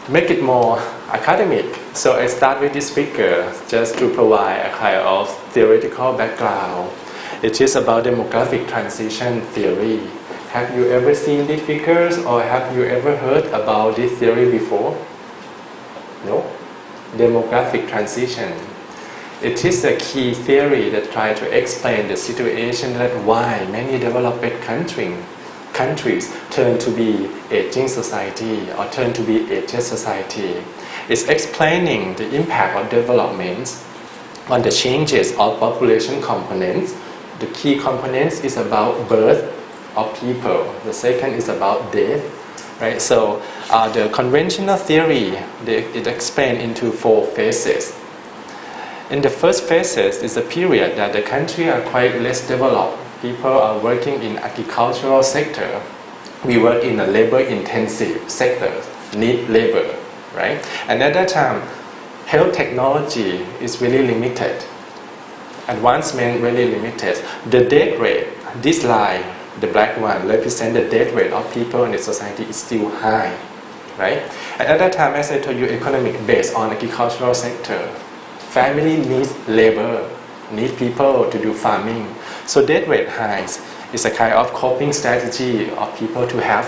make it more academic. So I start with this figure just to provide a kind of theoretical background. It is about demographic transition theory. Have you ever seen these figures or have you ever heard about this theory before? No? Demographic transition. It is a key theory that tries to explain the situation that why many developed countries turn to be aging society or turn to be aged society. It's explaining the impact of developments on the changes of population components. The key components is about birth of people. The second is about death. Right? So the conventional theory, it explained into 4 phases. In the first phases is a period that the country are quite less developed. People are working in agricultural sector. We work in a labor-intensive sector, need labor, right? And at that time, health technology is really limited. Advancement really limited. The death rate, this line, the black one, represent the death rate of people in the society is still high, right? And at that time, as I told you, economic based on agricultural sector. Family needs labor, need people to do farming. So death rate highs is a kind of coping strategy of people to have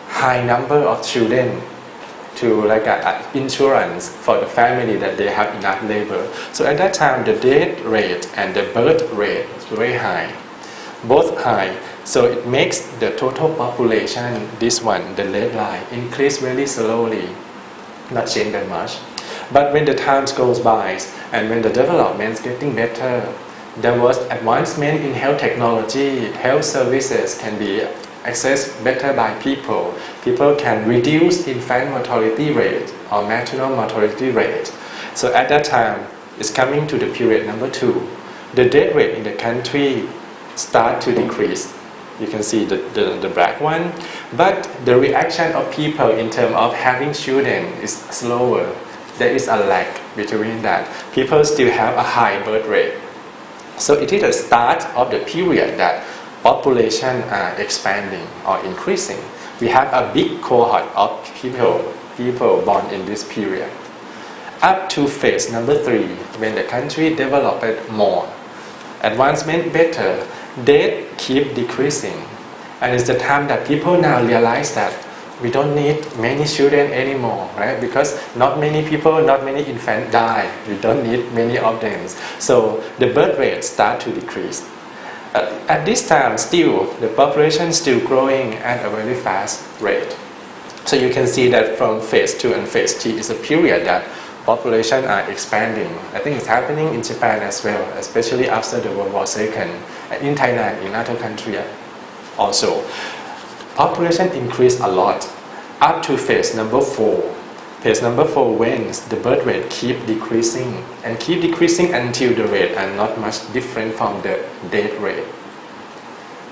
high number of children to like insurance for the family that they have enough labor. So at that time, the death rate and the birth rate is very high, both high. So it makes the total population, this one, the red line, increase really slowly, not change that much. But when the times goes by and when the development is getting better, there was advancement in health technology, health services can be accessed better by people. People can reduce infant mortality rate or maternal mortality rate. So at that time, it's coming to the period number 2. The death rate in the country start to decrease. You can see the black one. But the reaction of people in terms of having children is slower. There is a lag between that. People still have a high birth rate. So it is the start of the period that population are expanding or increasing. We have a big cohort of people born in this period. Up to phase number 3, when the country developed more, advancement better, death keep decreasing. And it's the time that people now realize that we don't need many children anymore, right? Because not many people, not many infants die. We don't need many of them. So the birth rate start to decrease. At this time, still, the population is still growing at a very fast rate. So you can see that from phase 2 and phase 3 is a period that population are expanding. I think it's happening in Japan as well, especially after the World War II, and in Thailand, in other countries also. Population increased a lot up to phase number 4. Phase number 4 when the birth rate keep decreasing and keep decreasing until the rate are not much different from the death rate.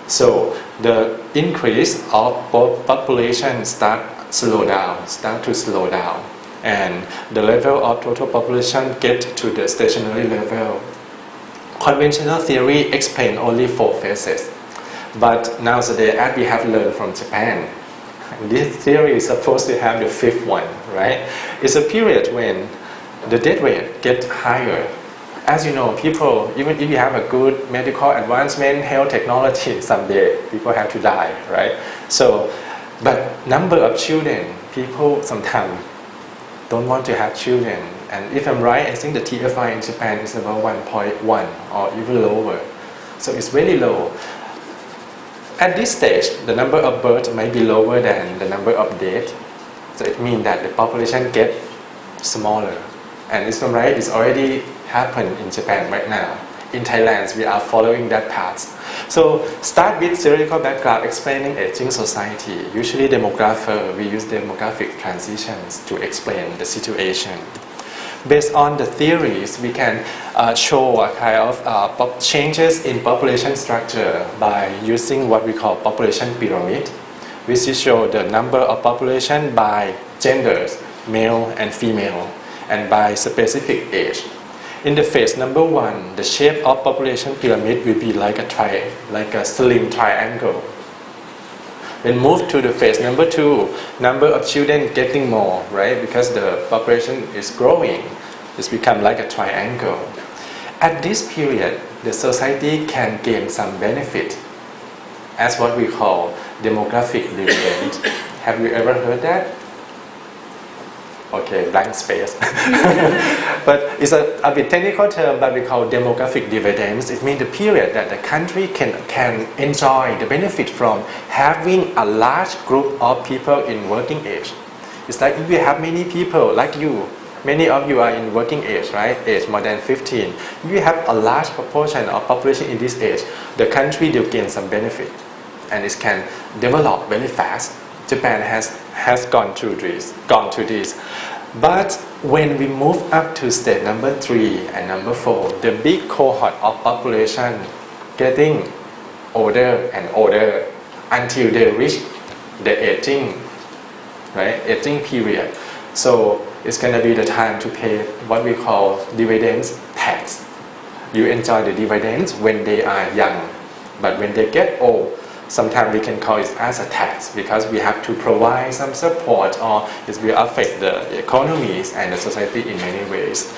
So the increase of population start to slow down, and the level of total population get to the stationary level. Conventional theory explain only 4 phases. But nowadays, as we have learned from Japan, this theory is supposed to have the 5th one, right? It's a period when the death rate gets higher. As you know, people, even if you have a good medical advancement, health technology, someday people have to die, right? So, but number of children, people sometimes don't want to have children. And if I'm right, I think the TFI in Japan is about 1.1 or even lower. So it's very low. At this stage, the number of births may be lower than the number of deaths. So it means that the population gets smaller. And if I'm right, it's already happened in Japan right now. In Thailand, we are following that path. So start with theoretical background explaining aging society. Usually we use demographic transitions to explain the situation. Based on the theories, we can show a kind of changes in population structure by using what we call population pyramid, which is show the number of population by genders, male and female, and by specific age. In the phase number 1, the shape of population pyramid will be like a slim triangle. When move to the phase number 2, number of children getting more, right? Because the population is growing, it's become like a triangle. At this period, the society can gain some benefit as what we call demographic dividend. Have you ever heard that? Okay, blank space. But it's a bit technical term, but we call demographic dividends. It means the period that the country can enjoy the benefit from having a large group of people in working age. It's like if you have many people like you, many of you are in working age, right? Age more than 15. If you have a large proportion of population in this age, the country will gain some benefit, and it can develop very fast. Japan has gone through this. But when we move up to stage number 3 and number 4, the big cohort of population getting older and older until they reach the aging period. So it's going to be the time to pay what we call dividends tax. You enjoy the dividends when they are young, but when they get old, sometimes we can call it as a tax because we have to provide some support, or it will affect the economies and the society in many ways.